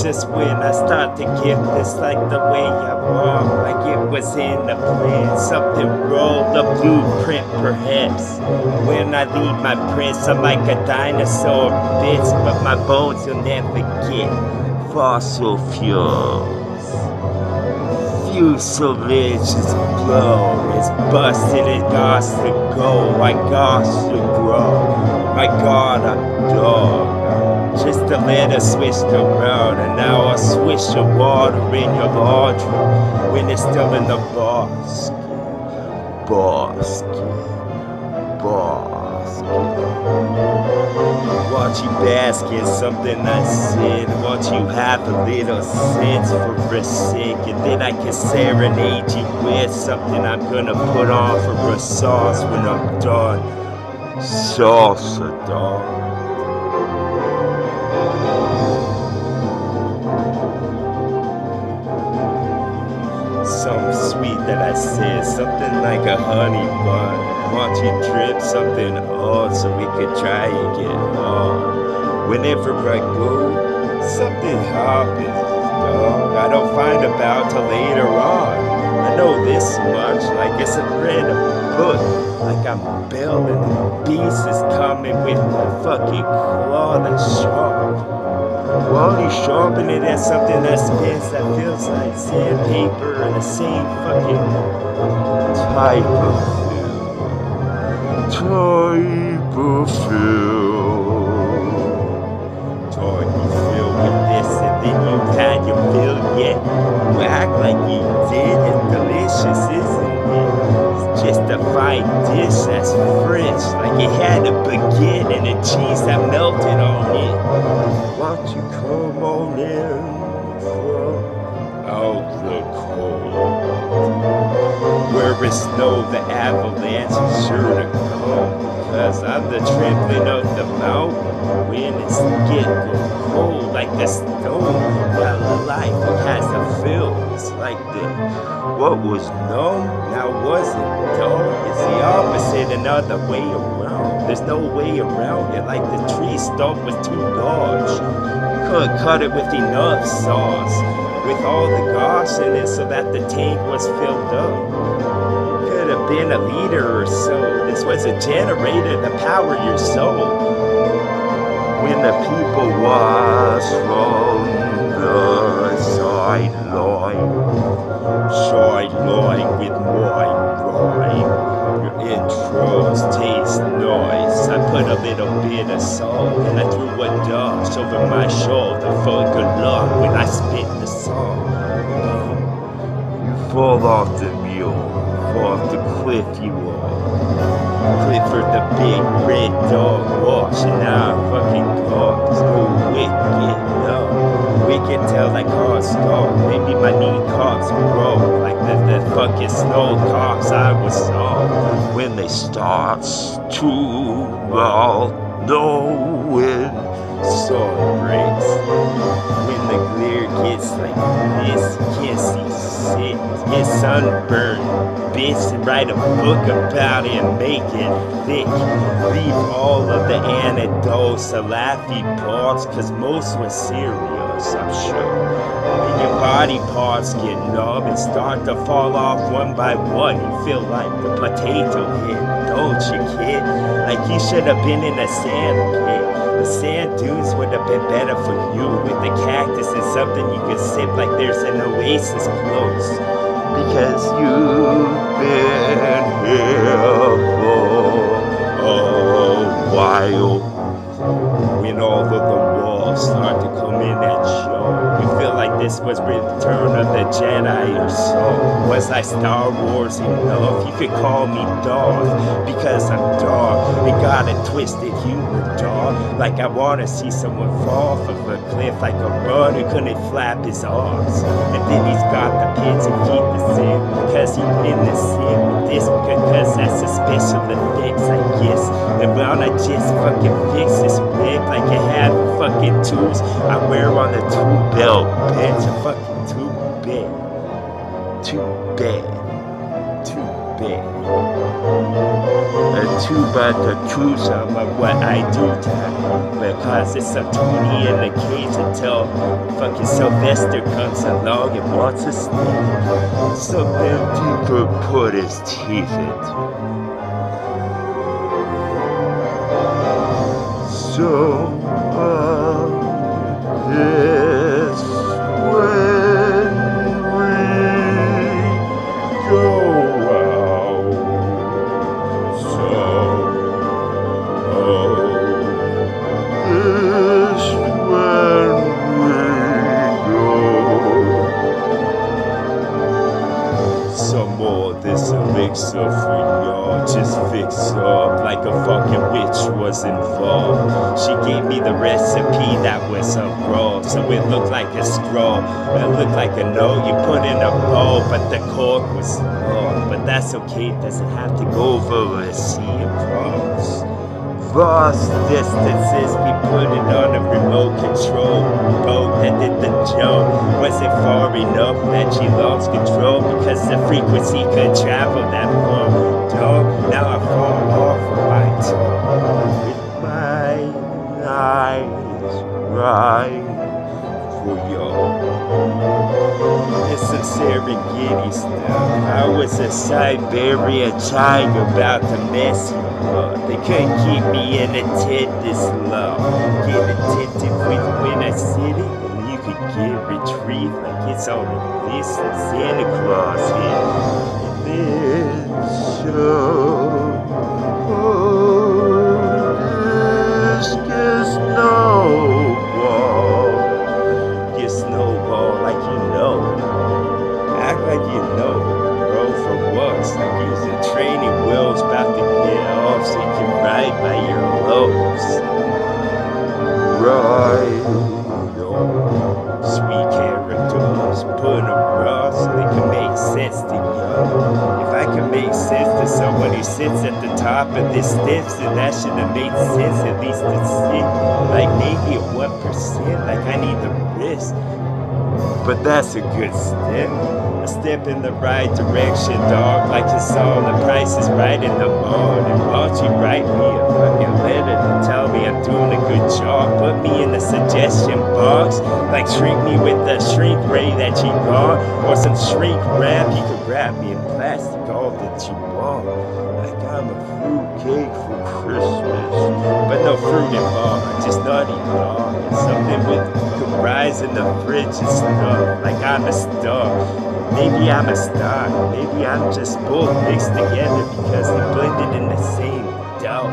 just when I start to get this like the way I want, like it was in the plan. Something rolled the blueprint, perhaps. When I leave my prints, I'm like a dinosaur, bits, but my bones you'll never get. Fossil fuels. Fuselage is blown, it's busted, it got to go, I got to grow. My God, I'm dog. Just to let us switch the road, and now I'll swish the water in your laundry when it's still in the basket. Watch you bask in something I said. Watch you have a little sense for a second. Then I can serenade you with something I'm gonna put on for a sauce when I'm done. Salsa, dog. Something sweet that I said, something like a honey bun. Want you drip something odd so we could try and get on. Whenever I go, something happens, dog. I don't find about till later on. I know this much, like it's a random book. Like I'm building the beast is coming with the fucking claw that's sharp. While you sharpen it at something that spins that feels like sandpaper and the same fucking type of feel. Toy you feel with this and then you had your fill yet. You act like you did and delicious, isn't it? It's just a fine dish that's French, like it had a baguette and a cheese that melted on it. Won't you come on in from out the cold? Where it's snow, the avalanche is sure to come. Cause I'm the trembling of the mountain when it's getting cold like the stone. Well, the life has a feel. It's like the what was known now wasn't dog. It's the opposite, another way around. There's no way around it. Like the tree stump was too large. You couldn't cut it with enough sauce. With all the gosh in it so that the tank was filled up. Could have been a liter or so. This was a generator to power your soul. When the people watch from the sideline with my rhyme. Your intros taste nice. I put a little bit of salt and I threw a dust over my shoulder for good luck when I spit the song. You fall off the mule, fall off the cliff you are. Clifford the big red dog washing our fucking cars. Go wicked, no. Wicked till like cars start. Maybe my knee cocks broke like the fucking snow cocks I was on. When they start to melt, knowing sun breaks. When the glare gets like this, you can't see shit. Get sunburned, bitch, and write a book about it and make it thick. Leave all of the anecdotes, the laughy parts, cause most were serious, I'm sure. And your body parts get numb and start to fall off one by one. You feel like the potato hit, don't you, kid? Like you should have been in a sand pit. The sand dunes would have been better for you with the cactus and something you could sip like there's an oasis close. Because you've been here for a while. When all of the walls start to come in at show, you feel like this was Return of the Jedi or so. Was I Star Wars enough? You could call me Darth because I'm dark and got a twisted humor, dog. Like I wanna see someone fall off of a cliff like a bird who couldn't flap his arms. And then he's got the pins and feet the same because he in the sin with this because that's a special effects, I guess. And when I just fucking fix this wig like it had fucking tubes I wear on the tube belt, bitch. A fucking tube bed. Too bad. Too bad. A too, but the truth of what I do tell you, because it's a 20 in the cage until fucking Sylvester comes along and wants to steal something he could put his teeth into. So, yes, when we go out, so, this when we go. Some more this elixir for y'all, just fix up like a fucking witch was involved. She gave me the recipe that was raw, so it looked like a straw. It looked like a note you put in a bowl, but the cork was small. But that's okay, doesn't have to go over a sea across vast distances. We put it on a remote control boat that did the job. Was it far enough that she lost control because the frequency could travel that far? Dog, now I fall off of my tongue with my eyes right for y'all. It's some Serengeti stuff. I was a Siberian tiger about to mess you up. They couldn't keep me in a tent this long. Get attentive with when I sit it, and you could get retrieved like it's on a list of Santa Claus here. And then so this gets snowball like you know. Act like you know, bro, for once. Like using training wheels about to get off so you can ride by your lows. Right on. Sweet characters, put them raw so they can make sense to you. If I can make sense to someone who sits at the top of this steps, then that should have made sense at least to see. Like maybe a 1%, like I need the risk. But that's a good step. A step in the right direction, dog. Like you saw the Price is Right in the morning. Why don't you write me a fucking letter to tell me I'm doing a good job? Put me in the suggestion box. Like shrink me with the shrink ray that you got. Or some shrink wrap. You could wrap me in plastic all that you want. Like I'm a fruit cake for Christmas. But no fruit involved. I'm just nutty, dog. And something with could rise in the fridge and stuff. Like I'm a star. Maybe I'm a star. Maybe I'm just both mixed together because they blended in the same dough.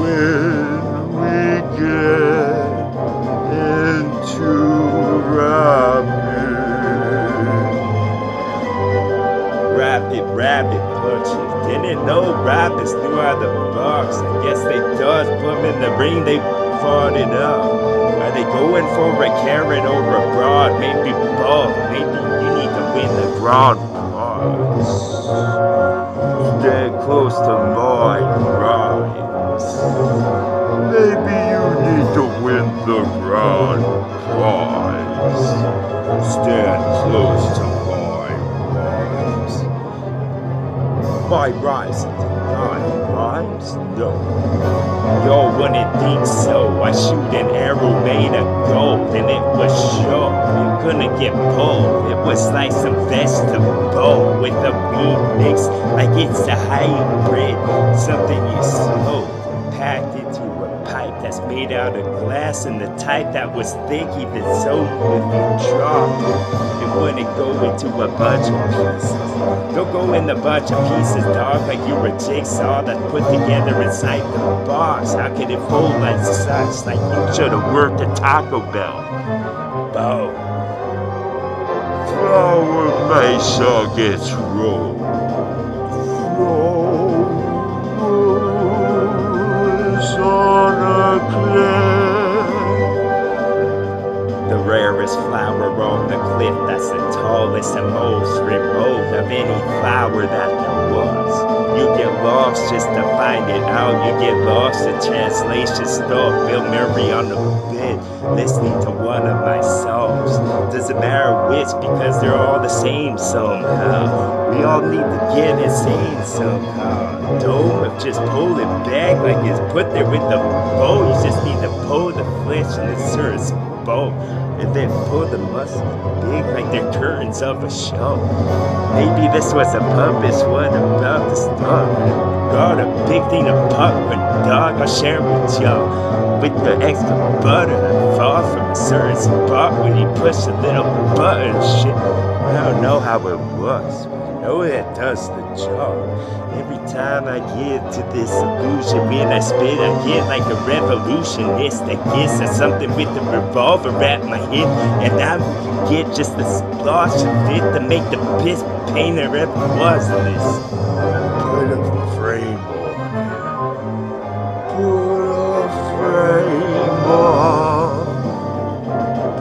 When we get into rabbit punches. Didn't know rabbits knew how to box. I guess they does put them in the ring, they fought it up. Are they going for a carrot over a broad? Maybe both. Maybe you need to win the broad prize. Stay close to my prize. Maybe you need to win the broad prize. Stand close to my prize. My rise. My rhymes? No. Y'all wouldn't think so. I shoot an arrow made of gold, and it was sharp. It couldn't get pulled. It was like some vegetable with a weed mix, like it's a hybrid. Something you smoked and packed into a pipe that's made out of glass, and the type that was thick, even so, if you dropped it, it wouldn't go into a bunch of pieces. Don't go in a bunch of pieces, dog, like you're a jigsaw that's put together inside the box. How could it fold like such? Like you should have worked at Taco Bell. Bow. Flour mesa gets rolled. Rose on a cliff. The rarest flower on the cliff, that's the tallest and most remote of any flower that there was. You get lost just to find it out. You get lost in translation stuff. Bill Murray on the bed, listening to one of my songs. Doesn't matter which, because they're all the same somehow. We all need to get insane somehow. Dome of just pull it back like it's put there with the bow. You just need to pull the flesh and insert its bow. And then pull the muscles big like they're curtains of a show. Maybe this was a puppet's one about to start. Got a big thing to pop with, dog. I'll share with y'all. With the extra butter that fall from a certain spot when you push a little button shit. I don't know how it was, but I know it does the job. Every time I get to this illusion, when I spit, I get like a revolutionist. I guess that's something with the revolver at my hip. And now you get just a splash of it to make the best pain there ever was in this. Put a frame on it. Put a frame on.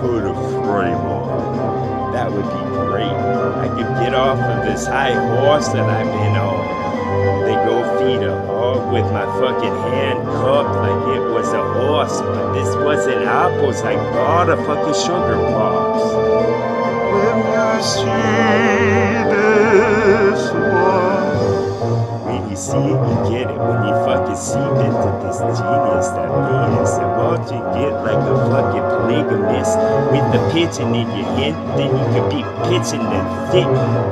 Put a frame on. That would be great. I could get off of this high horse that I've been on. They go feed a hog with my fucking hand cupped like it was a horse. But this wasn't apples, I bought a fucking sugar box. When you see this one, when you see it, you get it. When you fucking see into this genius that Venus, and won't you get like a fucking polygamist with the pigeon in your hand? Then you could be pitching the thick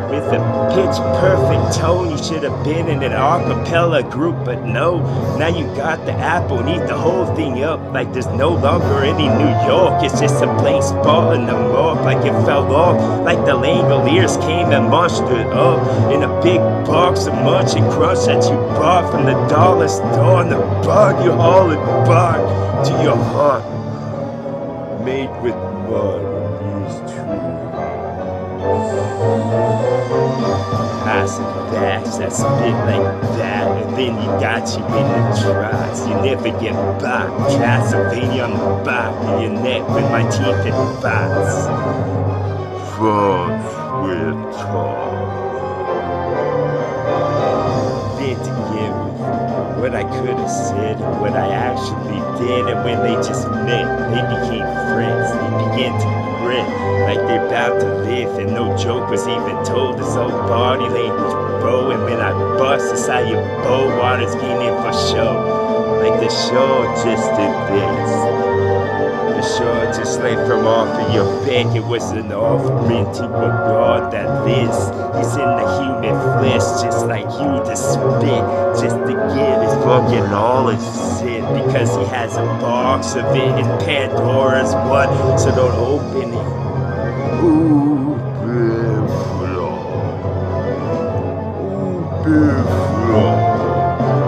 with a pitch perfect tone. You should have been in an acapella group, but no. Now you got the apple and eat the whole thing up like there's no longer any New York. It's just a blank spot in the mark like it fell off. Like the Langoliers came and munched it up in a big box of munch and crunch that you bought from the dollar store. And the bug you haul it back to your heart, made with mud and used trees. Acid bash that spit like that, and then you got you in the tries. You never get back. Castlevania on the back of your neck with my teeth and bats. Frogs with talk. Then to give what I could have said and what I actually did, and when they just met, they became friends. They began to grin like they're about to live, and no joke was even told. This old body language, bro. And when I bust inside your bow, water's getting in for show. Like the show just did this. The show just lay from off of your back. It was an offering to a God that lives. He's in the human flesh, just like you, to spit, just to get his fucking all his sin, because he has a box of it in Pandora's one. So don't open it. Open floor. Open floor.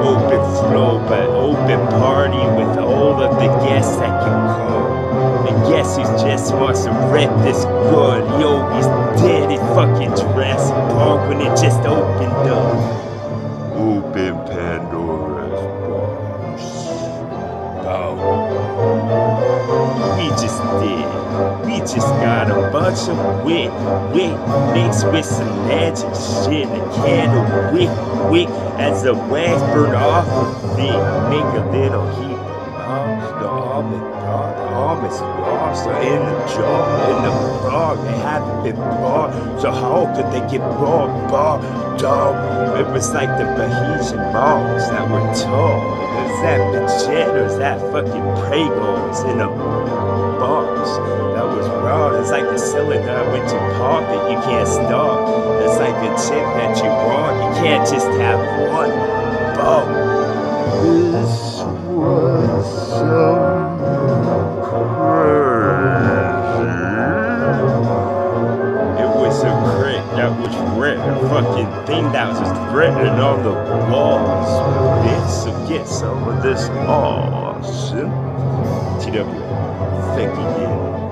Open floor, but open party with all of the guests that can come. And guess who just wants to rep this good? Yo, he's dead in fucking Jurassic Park when it just opened up. Open Pandora's box. Oh. We just did. We just got a bunch of wit mixed with some magic shit. A candle wick as the wax burned off of it. Make a little heap of the almonds lost are in the jar, in the frog. They haven't been bought, so how could they get bought? Dog. It was like the Bahesian monks that were tall. It was that Bichet, or was that fucking Pregos in a box that was raw. It's like a cylinder when you pop it, you can't stop. It's like a chip that you want, you can't just have one. Boom. This was so that was written, a fucking thing that was written on the walls. Bitch, so get some of this awesome. TW, thank you again.